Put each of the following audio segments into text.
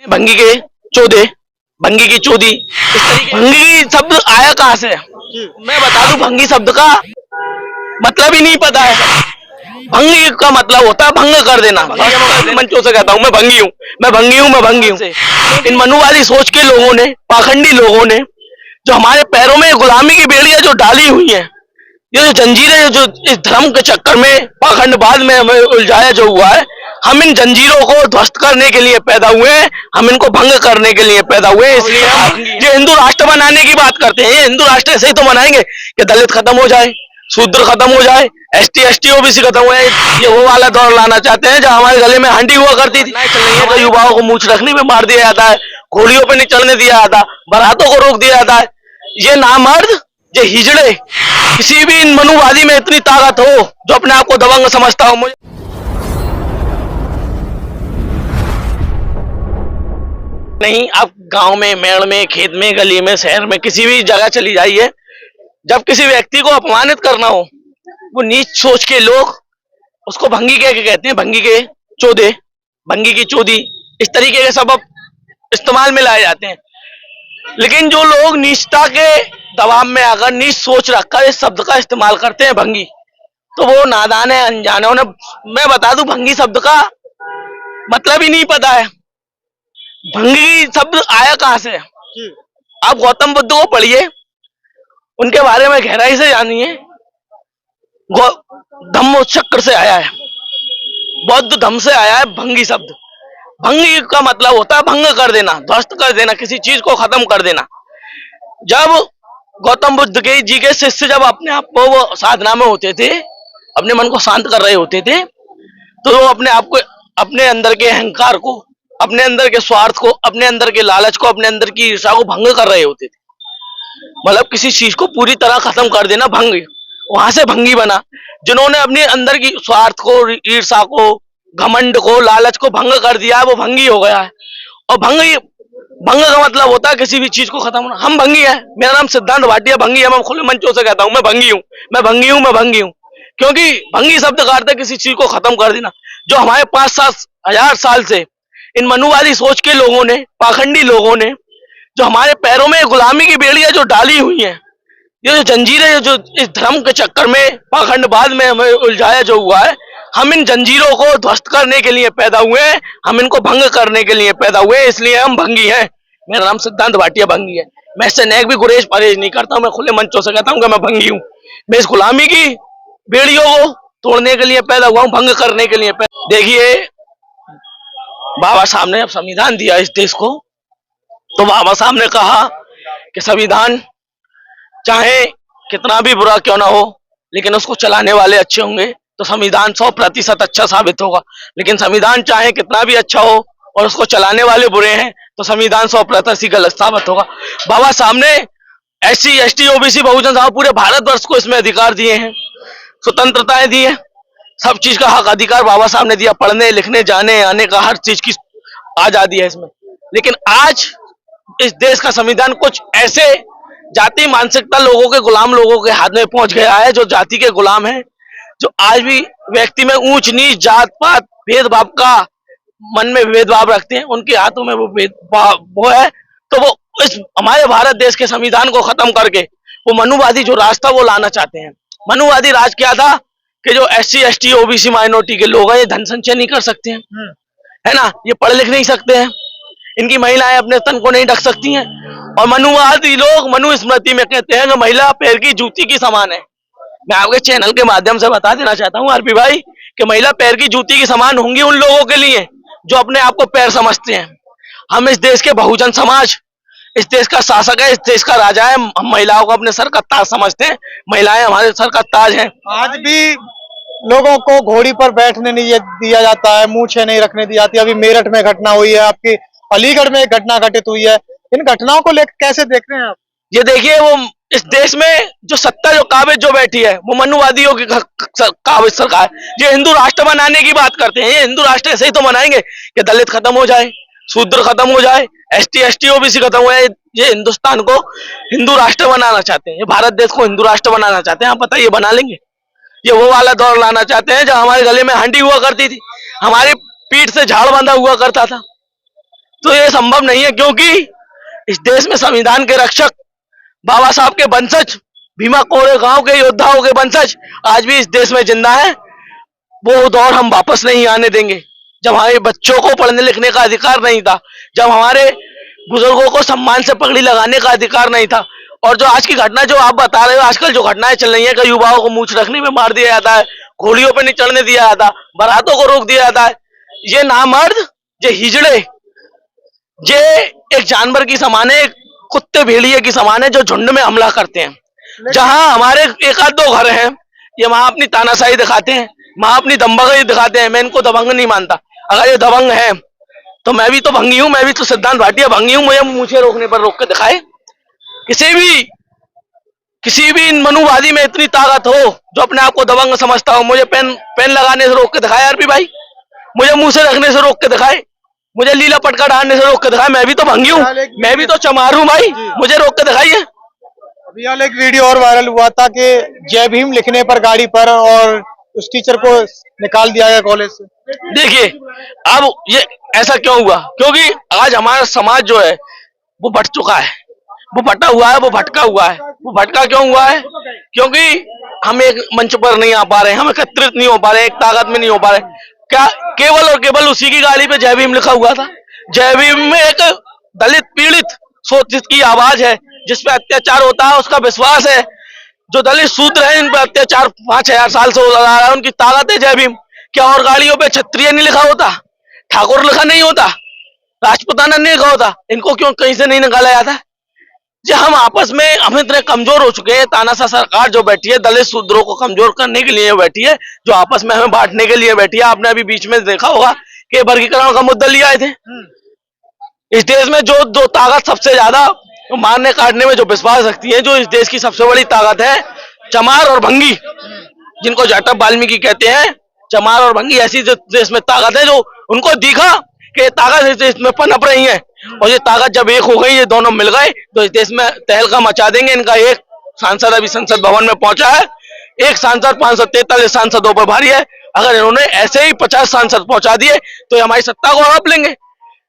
भंगी के चौदे, भंगी की चौदी, इस तरीके भंगी शब्द आया कहाँ से? मैं बता दूं, भंगी शब्द का मतलब ही नहीं पता है। भंगी का मतलब होता है भंग कर देना। मंचों से कहता हूँ मैं भंगी हूँ, मैं भंगी हूँ, मैं भंगी हूँ। इन मनुवादी सोच के लोगों ने, पाखंडी लोगों ने जो हमारे पैरों में गुलामी की बेड़ियां जो डाली हुई हैं, ये जो जंजीरें जो इस धर्म के चक्कर में पाखंडवाद में हमें उलझाया जो हुआ है, हम इन जंजीरों को ध्वस्त करने के लिए पैदा हुए हैं, हम इनको भंग करने के लिए पैदा हुए हैं। इसलिए हम ये हिंदू राष्ट्र बनाने की बात करते हैं। हिंदू राष्ट्र ऐसे ही तो बनाएंगे कि दलित खत्म हो जाए, शूद्र खत्म हो जाए, एसटी एसटी ओबीसी खत्म हो जाए। ये वो वाला दौर लाना चाहते हैं जब हमारे गले में हांडी हुआ करती थी। तो युवाओं को मूछ रखने में मार दिया जाता है, घोड़ियों पे नहीं चढ़ने दिया जाता, बारातों को रोक दिया जाता है। ये नामर्द, ये हिजड़े, किसी भी इन मनुवादी में इतनी ताकत हो जो अपने आप को दबंग समझता हो। मुझे नहीं, आप गांव में, मेड़ में, खेत में, गली में, शहर में, किसी भी जगह चली जाइए, जब किसी व्यक्ति को अपमानित करना हो, वो नीच सोच के लोग उसको भंगी कह के कहते हैं, भंगी के चौदे, भंगी की चौदी, इस तरीके के सबब इस्तेमाल में लाए जाते हैं। लेकिन जो लोग नीचता के दबाव में आकर नीच सोच रखकर इस शब्द का इस्तेमाल करते हैं भंगी, तो वो नादान है, अनजान है। उन्हें मैं बता दूं, भंगी शब्द का मतलब ही नहीं पता है। भंगी शब्द आया कहाँ से? आप गौतम बुद्ध को पढ़िए, उनके बारे में गहराई से जानिए। धम्म चक्र से आया है, बौद्ध धम्म से आया है भंगी शब्द। भंगी का मतलब होता है भंग कर देना, ध्वस्त कर देना, किसी चीज को खत्म कर देना। जब गौतम बुद्ध के जी के शिष्य जब अपने आप को वो साधना में होते थे, अपने मन को शांत कर रहे होते थे, तो वो अपने आप को, अपने अंदर के अहंकार को, अपने अंदर के स्वार्थ को, अपने अंदर के लालच को, अपने अंदर की ईर्षा को भंग कर रहे होते थे। मतलब किसी चीज को पूरी तरह खत्म कर देना, भंग। वहां से भंगी बना। जिन्होंने अपने अंदर की स्वार्थ को, ईर्षा को, घमंड को, लालच को भंग कर दिया, वो भंगी हो गया है। और भंग का मतलब होता है किसी भी चीज को खत्म होना। हम भंगी है। मेरा नाम सिद्धांत भाटिया भंगी है। मैं खुले मंचों से कहता हूँ मैं भंगी हूँ, मैं भंगी हूँ, मैं भंगी हूँ। क्योंकि भंगी शब्द का अर्थ है किसी चीज को खत्म कर देना। जो हमारे 5-7 हजार साल से इन मनुवादी सोच के लोगों ने, पाखंडी लोगों ने जो हमारे पैरों में गुलामी की बेड़ियां जो डाली हुई हैं, ये जो जंजीरें जो इस धर्म के चक्कर में पाखंडवाद में हमें उलझाया जो हुआ है, हम इन जंजीरों को ध्वस्त करने के लिए पैदा हुए हैं, हम इनको भंग करने के लिए पैदा हुए हैं। इसलिए हम भंगी हैं। मेरा नाम सिद्धांत भाटिया भंगी है। मैं इससे नेक भी गुरेज परहेज नहीं करता हूँ। मैं खुले मंचों से कहता हूँ कि मैं भंगी हूँ। मैं इस गुलामी की बेड़ियों को तोड़ने के लिए पैदा हुआ हूँ, भंग करने के लिए। देखिए, बाबा साहब ने अब संविधान दिया इस देश को, तो बाबा साहब ने कहा कि संविधान चाहे कितना भी बुरा क्यों ना हो, लेकिन उसको चलाने वाले अच्छे होंगे तो संविधान 100% अच्छा साबित होगा। लेकिन संविधान चाहे कितना भी अच्छा हो और उसको चलाने वाले बुरे हैं तो संविधान 100% ही गलत साबित होगा। बाबा साहब ने SC ST OBC Bahujan Samaj पूरे भारतवर्ष को इसमें अधिकार दिए हैं, स्वतंत्रताएं दी है, सब चीज का हक अधिकार बाबा साहब ने दिया। पढ़ने लिखने जाने आने का हर चीज की आजादी है इसमें। लेकिन आज इस देश का संविधान कुछ ऐसे जाति मानसिकता लोगों के, गुलाम लोगों के हाथ में पहुंच गया है, जो जाति के गुलाम हैं, जो आज भी व्यक्ति में ऊंच नीच, जात पात, भेदभाव का मन में भेदभाव रखते हैं, उनके हाथों में वो भेदभाव वो है। तो वो इस हमारे भारत देश के संविधान को खत्म करके वो मनुवादी जो राज था वो लाना चाहते हैं। मनुवादी राज क्या था कि जो SC ST OBC माइनॉरिटी के लोग हैं, ये धन संचय नहीं कर सकते हैं, है ना, ये पढ़ लिख नहीं सकते हैं, इनकी महिलाएं अपने तन को नहीं ढक सकती हैं। और मनुवादी लोग मनुस्मृति में कहते हैं कि महिला पैर की जूती की समान है। मैं आपके चैनल के माध्यम से बता देना चाहता हूँ आरपी भाई कि महिला पैर की जूती की समान होंगी उन लोगों के लिए जो अपने आप को पैर समझते हैं। हम इस देश के बहुजन समाज, इस देश का शासक है, इस देश का राजा है। हम महिलाओं को अपने सर का ताज समझते हैं, महिलाएं हमारे सर का ताज हैं। आज भी लोगों को घोड़ी पर बैठने नहीं दिया जाता है, मूछें नहीं रखने दी जाती। अभी मेरठ में घटना हुई है, आपकी अलीगढ़ में एक घटना घटित हुई है। इन घटनाओं को लेकर कैसे देख रहे हैं आप? ये देखिए, वो इस देश में जो सत्ता, जो काबिज जो बैठी है, वो मनुवादियों की काबिज सरकार। ये हिंदू राष्ट्र बनाने की बात करते हैं। ये हिंदू राष्ट्र ऐसे ही तो बनाएंगे कि दलित खत्म हो जाए, शूद्र खत्म हो जाए, ST ST OBC खत्म हो जाए। ये हिंदुस्तान को हिंदू राष्ट्र बनाना चाहते हैं, ये भारत देश को हिंदू राष्ट्र बनाना चाहते हैं। आप बताइए, बना लेंगे? ये वो वाला दौर लाना चाहते हैं जब हमारे गले में हांडी हुआ करती थी, हमारी पीठ से झाड़ बंधा हुआ करता था। तो ये संभव नहीं है, क्योंकि इस देश में संविधान के रक्षक बाबा साहब के वंशज, भीमा कोरेगांव के योद्धाओं के वंशज आज भी इस देश में जिंदा है। वो दौर हम वापस नहीं आने देंगे जब हमारे बच्चों को पढ़ने लिखने का अधिकार नहीं था, जब हमारे बुजुर्गों को सम्मान से पगड़ी लगाने का अधिकार नहीं था। और जो आज की घटना जो आप बता रहे हो, आजकल जो घटनाएं चल रही हैं कि युवाओं को मूछ रखने में मार दिया जाता है, घोड़ियों पे नहीं चढ़ने दिया जाता, बारातों को रोक दिया जाता है, ये नामर्द, ये हिजड़े, ये एक जानवर की समान है, एक कुत्ते भेड़िए की समान है जो झुंड में हमला करते हैं। जहां हमारे एक आध दो घर हैं, ये वहां अपनी तानाशाही दिखाते हैं, वहां अपनी दम्भगई दिखाते हैं। मैं इनको दबंग नहीं मानता। अगर ये दबंग है तो मैं भी तो भंगी हूं, मैं भी तो सिद्धांत भाटिया भंगी हूं। मुझे रोकने पर रोक के दिखाए। किसी भी मनुवादी में इतनी ताकत हो जो अपने आप को दबंग समझता हो, मुझे पेन लगाने से रोक के दिखाए आरपी भाई, मुझे मुंह से रखने से रोक के दिखाए, मुझे लीला पटका डालने से रोक के दिखाए। मैं भी तो भंगी हूँ, मैं भी तो चमार हूँ भाई, मुझे रोक के दिखाइए। अभी हाल एक वीडियो और वायरल हुआ था कि जय भीम लिखने पर गाड़ी पर, और उस टीचर को निकाल दिया गया कॉलेज से। देखिए, अब ये ऐसा क्यों हुआ? क्योंकि आज हमारा समाज जो है वो बट चुका है, वो बटा हुआ है, वो भटका हुआ है। वो भटका क्यों हुआ है? क्योंकि हम एक मंच पर नहीं आ पा रहे, हम एकत्रित नहीं हो पा रहे, एक ताकत में नहीं हो पा रहे। क्या केवल और केवल उसी की गाड़ी पे जय भीम लिखा हुआ था? जय भीम में एक दलित पीड़ित शोषित की आवाज है, जिसपे अत्याचार होता है, उसका विश्वास है। जो दलित शूद्र है, इन पर अत्याचार 5000 साल से हो रहा है, उनकी ताकत है जय भीम। क्या और गाड़ियों पे क्षत्रिय नहीं लिखा होता, ठाकुर लिखा नहीं होता, राजपुताना नहीं लिखा होता? इनको क्यों कहीं से नहीं निकाला जाता? जो हम आपस में हम इतने कमजोर हो चुके हैं, तानाशाह सरकार जो बैठी है दलित शूद्रों को कमजोर करने के लिए बैठी है, जो आपस में हमें बांटने के लिए बैठी है। आपने अभी बीच में देखा होगा कि वर्गीकरण का मुद्दा लिया आए थे। इस देश में जो दो ताकत सबसे ज्यादा मारने काटने में जो विश्वास रखती है, जो इस देश की सबसे बड़ी ताकत है, चमार और भंगी, जिनको जाटव वाल्मीकि कहते हैं। चमार और भंगी ऐसी देश में ताकत है जो उनको दिखा कि ताकत इस देश में पनप रही है, और ये ताकत जब एक हो गई, ये दोनों मिल गए, तो इस देश में तहलका मचा देंगे। इनका एक सांसद अभी संसद भवन में पहुंचा है, एक सांसद 543 सांसदों पर भारी है। अगर इन्होंने ऐसे ही 50 सांसद पहुंचा दिए तो ये हमारी सत्ता को हड़प लेंगे,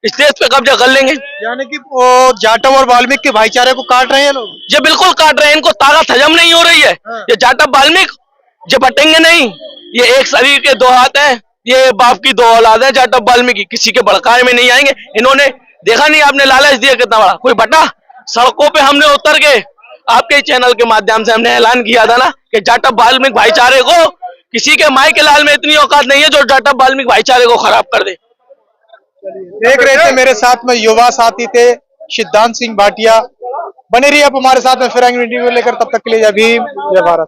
इस देश पे कब्जा कर लेंगे। यानी कि वो जाटव और वाल्मीकि के भाईचारे को काट रहे हैं लोग। ये बिल्कुल काट रहे हैं, इनको ताकत हजम नहीं हो रही है। ये जाटव वाल्मीकि ये बटेंगे नहीं, ये एक शरीर के दो हाथ हैं, ये बाप की दो औलाद है। जाटव वाल्मीकि किसी के भड़काने में नहीं आएंगे। इन्होंने देखा नहीं, आपने लालच दिया कितना बड़ा, कोई बटा सड़कों पे हमने उतर के आपके चैनल के माध्यम से हमने ऐलान किया था ना कि जाटव वाल्मीकि भाईचारे को, किसी के माई के लाल में इतनी औकात नहीं है जो जाटव वाल्मीकि भाईचारे को खराब कर दे। देख रहे थे मेरे साथ में युवा साथी थे सिद्धांत सिंह भाटिया। बने रहिए आप हमारे साथ में, फिर आएंगे वीडियो लेकर। तब तक के लिए जय भीम, जय भारत।